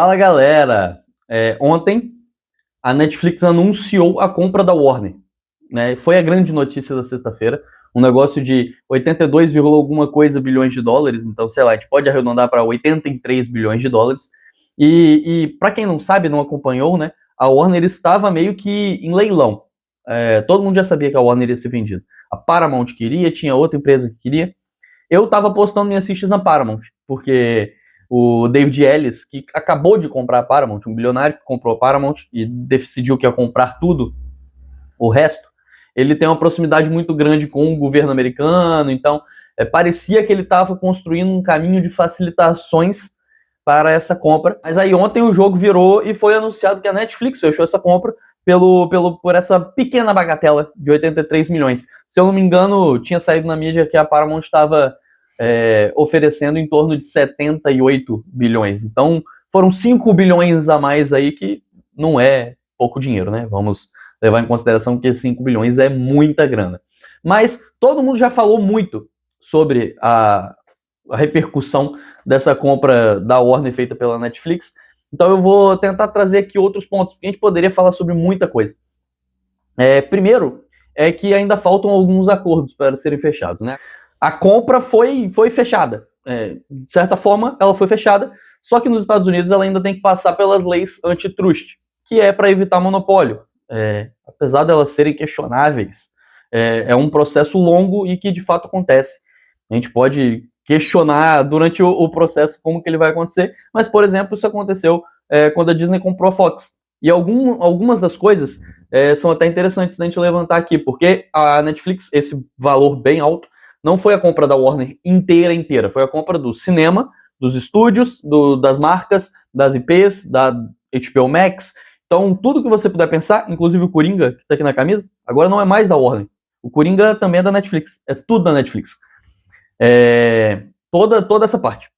Fala galera, ontem a Netflix anunciou a compra da Warner, né? Foi a grande notícia da sexta-feira, um negócio de 82, alguma coisa bilhões de dólares, então sei lá, a gente pode arredondar para 83 bilhões de dólares. E para quem não sabe, não acompanhou, né? A Warner estava meio que em leilão. Todo mundo já sabia que a Warner ia ser vendida. A Paramount queria, tinha outra empresa que queria. Eu tava postando minhas fichas na Paramount, porque o David Ellis, que acabou de comprar a Paramount, um bilionário que comprou a Paramount e decidiu que ia comprar tudo, o resto, ele tem uma proximidade muito grande com o governo americano, então parecia que ele estava construindo um caminho de facilitações para essa compra. Mas aí ontem o jogo virou e foi anunciado que a Netflix fechou essa compra por essa pequena bagatela de 83 milhões. Se eu não me engano, tinha saído na mídia que a Paramount estava oferecendo em torno de 78 bilhões. Então foram 5 bilhões a mais aí, que não é pouco dinheiro, né? Vamos levar em consideração que 5 bilhões é muita grana. Mas todo mundo já falou muito sobre a repercussão dessa compra da Warner feita pela Netflix. Então eu vou tentar trazer aqui outros pontos, porque a gente poderia falar sobre muita coisa. Primeiro, é que ainda faltam alguns acordos para serem fechados, né? A compra foi fechada. De certa forma, ela foi fechada, só que nos Estados Unidos ela ainda tem que passar pelas leis antitrust, que é para evitar monopólio. Apesar de elas serem questionáveis, é um processo longo e que de fato acontece. A gente pode questionar durante o processo como que ele vai acontecer, mas, por exemplo, isso aconteceu quando a Disney comprou a Fox. E algumas das coisas são até interessantes da gente levantar aqui, porque a Netflix, esse valor bem alto, não foi a compra da Warner inteira, foi a compra do cinema, dos estúdios, das marcas, das IPs, da HBO Max. Então, tudo que você puder pensar, inclusive o Coringa, que tá aqui na camisa, agora não é mais da Warner. O Coringa também é da Netflix, é tudo da Netflix. Toda essa parte.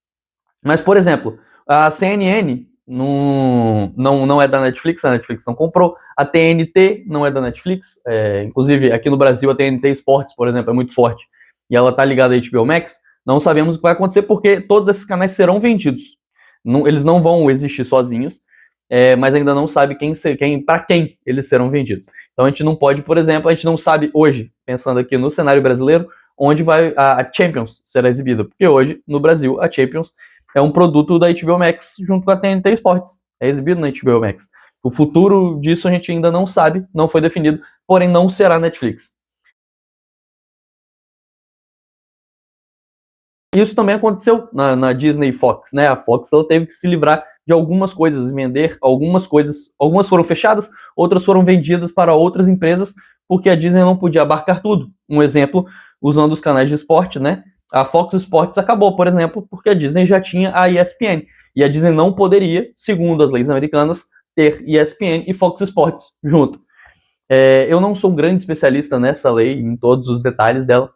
Mas, por exemplo, a CNN não é da Netflix, a Netflix não comprou. A TNT não é da Netflix. Inclusive, aqui no Brasil, a TNT Sports, por exemplo, é muito forte. E ela tá ligada à HBO Max. Não sabemos o que vai acontecer, porque todos esses canais serão vendidos. Eles não vão existir sozinhos, mas ainda não sabe para quem eles serão vendidos. Então a gente não pode, por exemplo, a gente não sabe hoje, pensando aqui no cenário brasileiro, onde vai a Champions será exibida. Porque hoje, no Brasil, a Champions é um produto da HBO Max junto com a TNT Sports. É exibido na HBO Max. O futuro disso a gente ainda não sabe, não foi definido, porém não será Netflix. Isso também aconteceu na Disney Fox, né? A Fox ela teve que se livrar de algumas coisas, vender algumas coisas. Algumas foram fechadas, outras foram vendidas para outras empresas, porque a Disney não podia abarcar tudo. Um exemplo, usando os canais de esporte, né? A Fox Sports acabou, por exemplo, porque a Disney já tinha a ESPN. E a Disney não poderia, segundo as leis americanas, ter ESPN e Fox Sports junto. Eu não sou um grande especialista nessa lei, em todos os detalhes dela,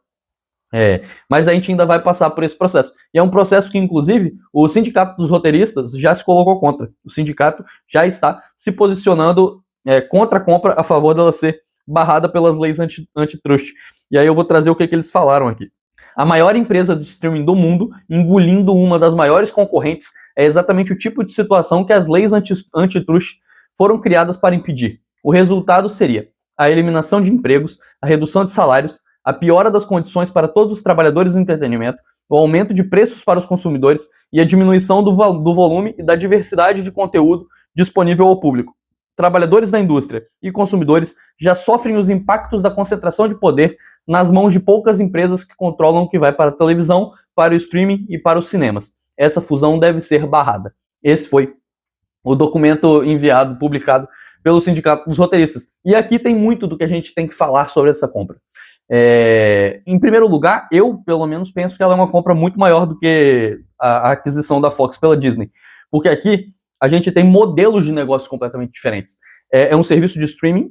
mas a gente ainda vai passar por esse processo. E é um processo que, inclusive, o Sindicato dos Roteiristas já se colocou contra. O sindicato já está se posicionando contra a compra, a favor dela ser barrada pelas leis antitrust. E aí eu vou trazer o que eles falaram aqui. A maior empresa de streaming do mundo engolindo uma das maiores concorrentes é exatamente o tipo de situação que as leis antitrust foram criadas para impedir. O resultado seria a eliminação de empregos, a redução de salários, a piora das condições para todos os trabalhadores do entretenimento, o aumento de preços para os consumidores e a diminuição do volume e da diversidade de conteúdo disponível ao público. Trabalhadores da indústria e consumidores já sofrem os impactos da concentração de poder nas mãos de poucas empresas que controlam o que vai para a televisão, para o streaming e para os cinemas. Essa fusão deve ser barrada. Esse foi o documento enviado, publicado pelo Sindicato dos Roteiristas. E aqui tem muito do que a gente tem que falar sobre essa compra. Em primeiro lugar, eu, pelo menos, penso que ela é uma compra muito maior do que a aquisição da Fox pela Disney. Porque aqui a gente tem modelos de negócios completamente diferentes. É um serviço de streaming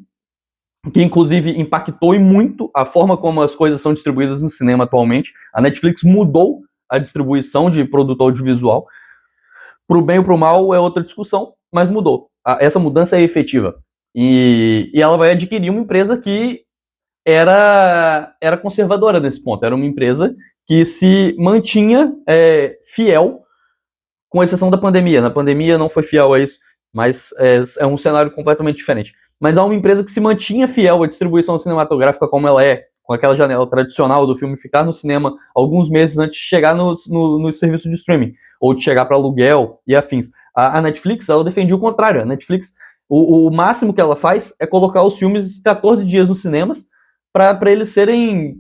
que, inclusive, impactou e muito a forma como as coisas são distribuídas no cinema atualmente. A Netflix mudou a distribuição de produto audiovisual. Pro bem ou pro mal é outra discussão, mas mudou. Essa mudança é efetiva. E ela vai adquirir uma empresa que era conservadora nesse ponto. Era uma empresa que se mantinha fiel com exceção da pandemia. Na pandemia não foi fiel a isso, mas é um cenário completamente diferente. Mas há uma empresa que se mantinha fiel à distribuição cinematográfica como ela é, com aquela janela tradicional do filme ficar no cinema alguns meses antes de chegar no serviço de streaming, ou de chegar para aluguel e afins. A Netflix, ela defendia o contrário. A Netflix, o máximo que ela faz é colocar os filmes 14 dias nos cinemas para eles serem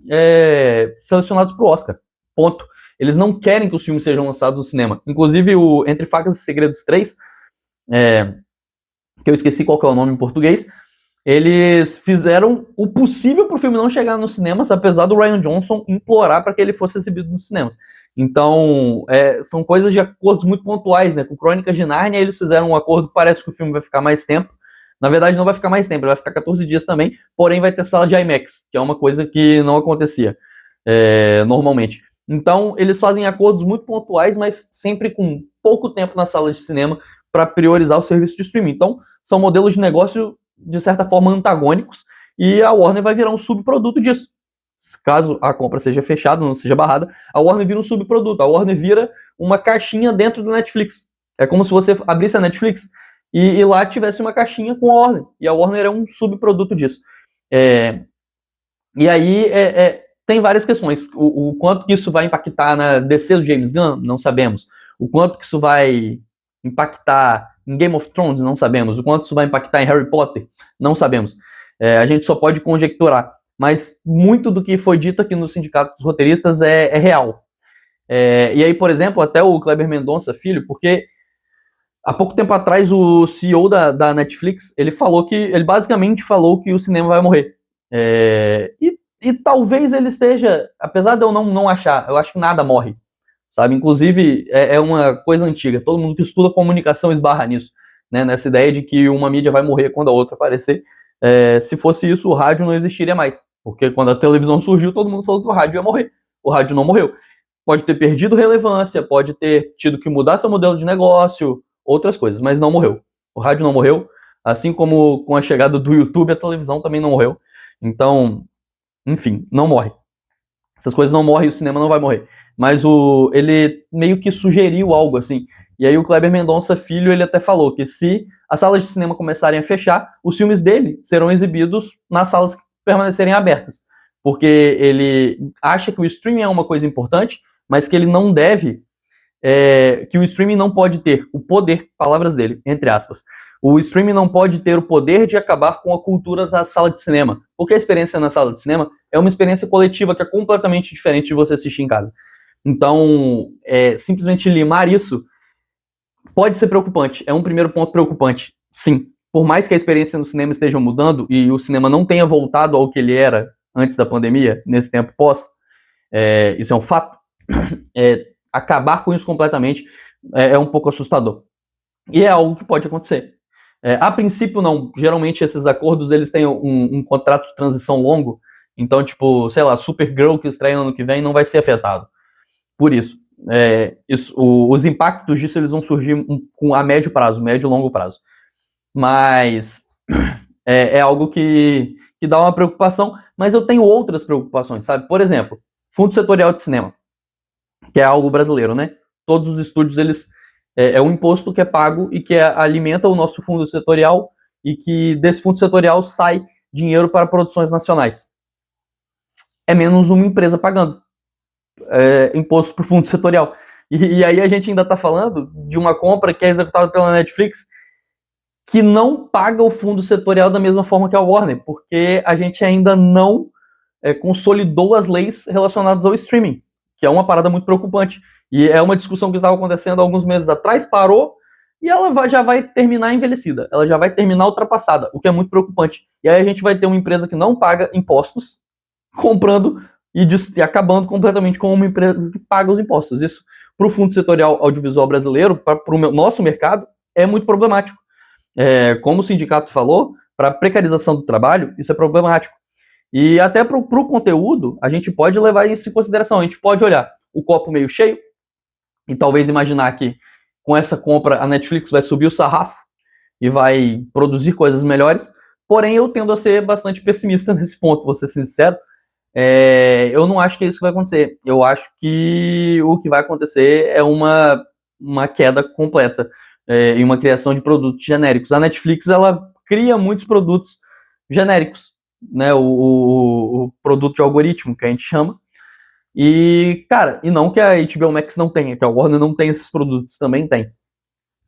selecionados para o Oscar. Ponto. Eles não querem que os filmes sejam lançados no cinema. Inclusive, o Entre Facas e Segredos 3, que eu esqueci qual que é o nome em português, eles fizeram o possível para o filme não chegar nos cinemas, apesar do Rian Johnson implorar para que ele fosse exibido nos cinemas. Então, são coisas de acordos muito pontuais, né? Com Crônicas de Nárnia, eles fizeram um acordo que parece que o filme vai ficar mais tempo. Na verdade, não vai ficar mais tempo, ele vai ficar 14 dias também, porém vai ter sala de IMAX, que é uma coisa que não acontecia normalmente. Então, eles fazem acordos muito pontuais, mas sempre com pouco tempo na sala de cinema para priorizar o serviço de streaming. Então, são modelos de negócio, de certa forma, antagônicos, e a Warner vai virar um subproduto disso. Caso a compra seja fechada, não seja barrada, a Warner vira um subproduto. A Warner vira uma caixinha dentro da Netflix. É como se você abrisse a Netflix e lá tivesse uma caixinha com a Warner. E a Warner é um subproduto disso. E aí tem várias questões. O quanto que isso vai impactar na DC do James Gunn, não sabemos. O quanto que isso vai impactar em Game of Thrones, não sabemos. O quanto isso vai impactar em Harry Potter, não sabemos. A gente só pode conjecturar. Mas muito do que foi dito aqui no Sindicato dos Roteiristas é real. E aí, por exemplo, até o Kleber Mendonça Filho, porque há pouco tempo atrás o CEO da Netflix, ele basicamente falou que o cinema vai morrer. E talvez ele esteja, apesar de eu não achar, eu acho que nada morre, sabe? Inclusive, é uma coisa antiga, todo mundo que estuda comunicação esbarra nisso, né? Nessa ideia de que uma mídia vai morrer quando a outra aparecer. Se fosse isso, o rádio não existiria mais, porque quando a televisão surgiu, todo mundo falou que o rádio ia morrer. O rádio não morreu. Pode ter perdido relevância, pode ter tido que mudar seu modelo de negócio, outras coisas, mas não morreu. O rádio não morreu, assim como com a chegada do YouTube, a televisão também não morreu. Então, enfim, não morre. Essas coisas não morrem, o cinema não vai morrer. Mas ele meio que sugeriu algo assim. E aí o Kleber Mendonça Filho, ele até falou que se as salas de cinema começarem a fechar, os filmes dele serão exibidos nas salas que permanecerem abertas. Porque ele acha que o streaming é uma coisa importante, mas que ele não deve, que o streaming não pode ter o poder, palavras dele, entre aspas, o streaming não pode ter o poder de acabar com a cultura da sala de cinema, porque a experiência na sala de cinema é uma experiência coletiva que é completamente diferente de você assistir em casa. Então, simplesmente limar isso pode ser preocupante, é um primeiro ponto preocupante, sim. Por mais que a experiência no cinema esteja mudando e o cinema não tenha voltado ao que ele era antes da pandemia, nesse tempo pós, isso é um fato, acabar com isso completamente é um pouco assustador. E é algo que pode acontecer. A princípio, não. Geralmente, esses acordos, eles têm um contrato de transição longo. Então, tipo, sei lá, Supergirl, que estreia ano que vem, não vai ser afetado. Por isso. Os impactos disso, eles vão surgir a médio prazo, médio e longo prazo. Mas é algo que dá uma preocupação, mas eu tenho outras preocupações, sabe? Por exemplo, fundo setorial de cinema, que é algo brasileiro, né? Todos os estúdios, eles um imposto que é pago e que alimenta o nosso fundo setorial e que desse fundo setorial sai dinheiro para produções nacionais. É menos uma empresa pagando imposto para o fundo setorial. E aí a gente ainda está falando de uma compra que é executada pela Netflix que não paga o fundo setorial da mesma forma que a Warner, porque a gente ainda não consolidou as leis relacionadas ao streaming, que é uma parada muito preocupante. E é uma discussão que estava acontecendo há alguns meses atrás, parou, e ela já vai terminar envelhecida, ela já vai terminar ultrapassada, o que é muito preocupante. E aí a gente vai ter uma empresa que não paga impostos, comprando e acabando completamente com uma empresa que paga os impostos. Isso, para o Fundo Setorial Audiovisual Brasileiro, para o nosso mercado, é muito problemático. Como o sindicato falou, para a precarização do trabalho, isso é problemático. E até para o conteúdo, a gente pode levar isso em consideração. A gente pode olhar o copo meio cheio e talvez imaginar que com essa compra a Netflix vai subir o sarrafo e vai produzir coisas melhores. Porém, eu tendo a ser bastante pessimista nesse ponto, vou ser sincero. Eu não acho que é isso que vai acontecer. Eu acho que o que vai acontecer é uma uma queda completa e uma criação de produtos genéricos. A Netflix, ela cria muitos produtos genéricos, né? O produto de algoritmo, que a gente chama. E, cara, e não que a HBO Max não tenha, que a Warner não tem esses produtos, também tem.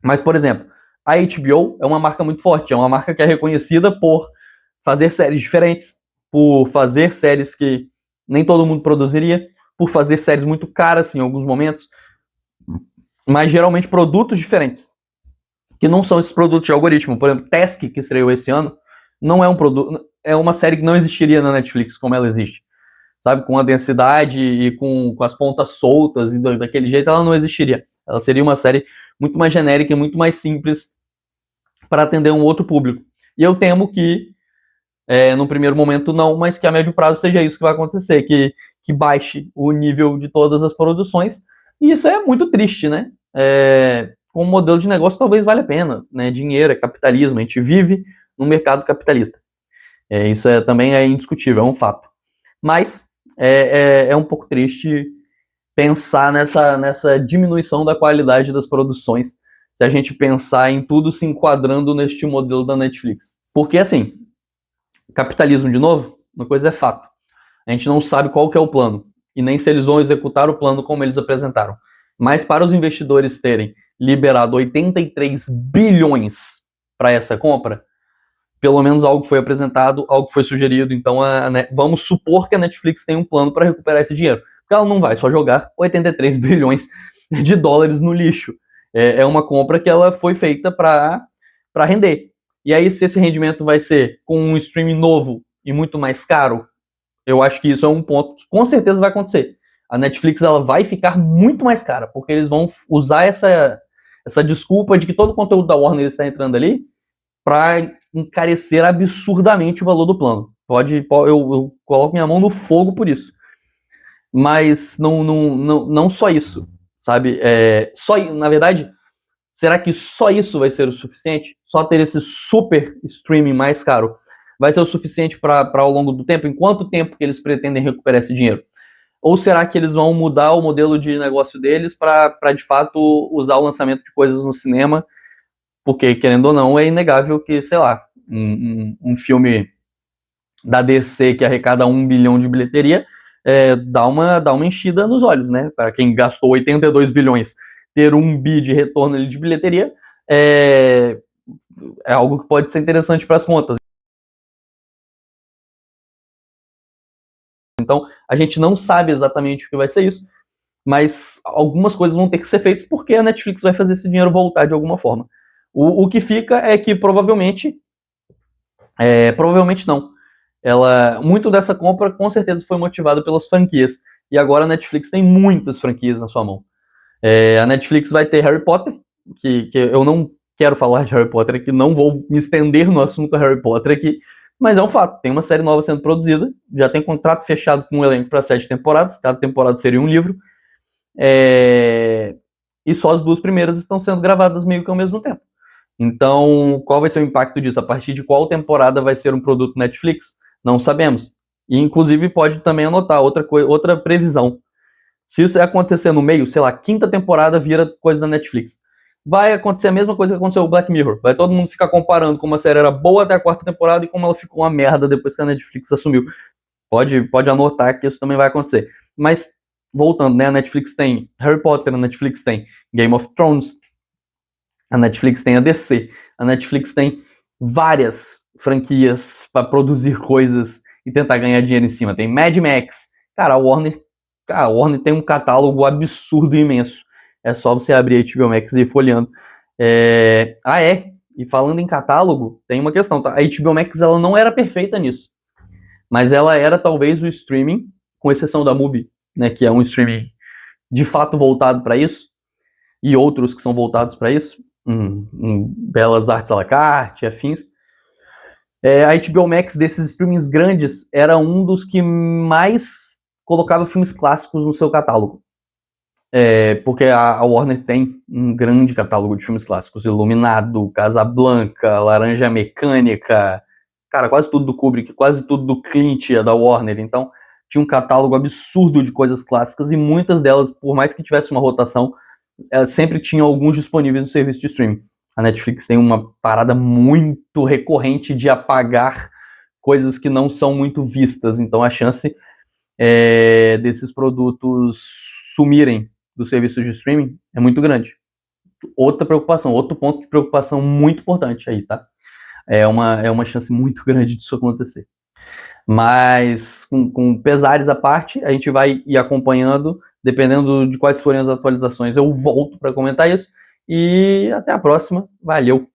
Mas, por exemplo, a HBO é uma marca muito forte, é uma marca que é reconhecida por fazer séries diferentes, por fazer séries que nem todo mundo produziria, por fazer séries muito caras em alguns momentos, mas geralmente produtos diferentes, que não são esses produtos de algoritmo. Por exemplo, Task, que estreou esse ano, não é um produto, é uma série que não existiria na Netflix como ela existe, sabe? Com a densidade e com as pontas soltas e daquele jeito, ela não existiria. Ela seria uma série muito mais genérica e muito mais simples para atender um outro público. E eu temo que, no primeiro momento não, mas que a médio prazo seja isso que vai acontecer, que baixe o nível de todas as produções. E isso é muito triste, né? Como modelo de negócio talvez valha a pena, né? Dinheiro, é capitalismo, a gente vive num mercado capitalista. Isso também é indiscutível, é um fato. Mas é um pouco triste pensar nessa diminuição da qualidade das produções, se a gente pensar em tudo se enquadrando neste modelo da Netflix. Porque, assim, capitalismo de novo, uma coisa é fato. A gente não sabe qual que é o plano, e nem se eles vão executar o plano como eles apresentaram. Mas para os investidores terem liberado 83 bilhões para essa compra, pelo menos algo foi apresentado, algo foi sugerido. Então, vamos supor que a Netflix tem um plano para recuperar esse dinheiro. Porque ela não vai só jogar 83 bilhões de dólares no lixo. É uma compra que ela foi feita para render. E aí, se esse rendimento vai ser com um streaming novo e muito mais caro, eu acho que isso é um ponto que com certeza vai acontecer. A Netflix ela vai ficar muito mais cara, porque eles vão usar essa desculpa de que todo o conteúdo da Warner está entrando ali para encarecer absurdamente o valor do plano. Eu coloco minha mão no fogo por isso. Mas não só isso, sabe? Na verdade, será que só isso vai ser o suficiente? Só ter esse super streaming mais caro vai ser o suficiente para ao longo do tempo? Em quanto tempo que eles pretendem recuperar esse dinheiro? Ou será que eles vão mudar o modelo de negócio deles para de fato usar o lançamento de coisas no cinema? Porque, querendo ou não, é inegável que, sei lá, um filme da DC que arrecada 1 bilhão de bilheteria dá uma enchida nos olhos, né? Para quem gastou 82 bilhões, ter 1 bi de retorno de bilheteria é algo que pode ser interessante para as contas. Então, a gente não sabe exatamente o que vai ser isso, mas algumas coisas vão ter que ser feitas porque a Netflix vai fazer esse dinheiro voltar de alguma forma. O que fica é que provavelmente não. Muito dessa compra com certeza foi motivada pelas franquias. E agora a Netflix tem muitas franquias na sua mão. A Netflix vai ter Harry Potter, que eu não quero falar de Harry Potter aqui, não vou me estender no assunto Harry Potter aqui, mas é um fato, tem uma série nova sendo produzida, já tem contrato fechado com um elenco para 7 temporadas, cada temporada seria um livro, e só as 2 primeiras estão sendo gravadas meio que ao mesmo tempo. Então, qual vai ser o impacto disso? A partir de qual temporada vai ser um produto Netflix? Não sabemos. E, inclusive, pode também anotar outra previsão. Se isso acontecer no meio, sei lá, 5ª temporada vira coisa da Netflix. Vai acontecer a mesma coisa que aconteceu com Black Mirror. Vai todo mundo ficar comparando como a série era boa até a 4ª temporada e como ela ficou uma merda depois que a Netflix assumiu. Pode anotar que isso também vai acontecer. Mas, voltando, né? A Netflix tem Harry Potter, a Netflix tem Game of Thrones, a Netflix tem a DC, a Netflix tem várias franquias para produzir coisas e tentar ganhar dinheiro em cima. Tem Mad Max. Cara, a Warner tem um catálogo absurdo e imenso. É só você abrir a HBO Max e ir folheando. E falando em catálogo, tem uma questão, tá? A HBO Max ela não era perfeita nisso. Mas ela era talvez o streaming, com exceção da Mubi, né, que é um streaming de fato voltado para isso, e outros que são voltados para isso, Belas Artes à la carte, afins. A HBO Max, desses streamings grandes, era um dos que mais colocava filmes clássicos no seu catálogo. Porque a Warner tem um grande catálogo de filmes clássicos. Iluminado, Casablanca, Laranja Mecânica, cara, quase tudo do Kubrick, quase tudo do Clint, da Warner. Então, tinha um catálogo absurdo de coisas clássicas e muitas delas, por mais que tivesse uma rotação, ela sempre tinha alguns disponíveis no serviço de streaming. A Netflix tem uma parada muito recorrente de apagar coisas que não são muito vistas, então a chance desses produtos sumirem do serviço de streaming é muito grande. Outra preocupação, outro ponto de preocupação muito importante aí, tá? É uma chance muito grande disso acontecer. Mas, com pesares à parte, a gente vai ir acompanhando, dependendo de quais forem as atualizações, eu volto para comentar isso. E até a próxima. Valeu!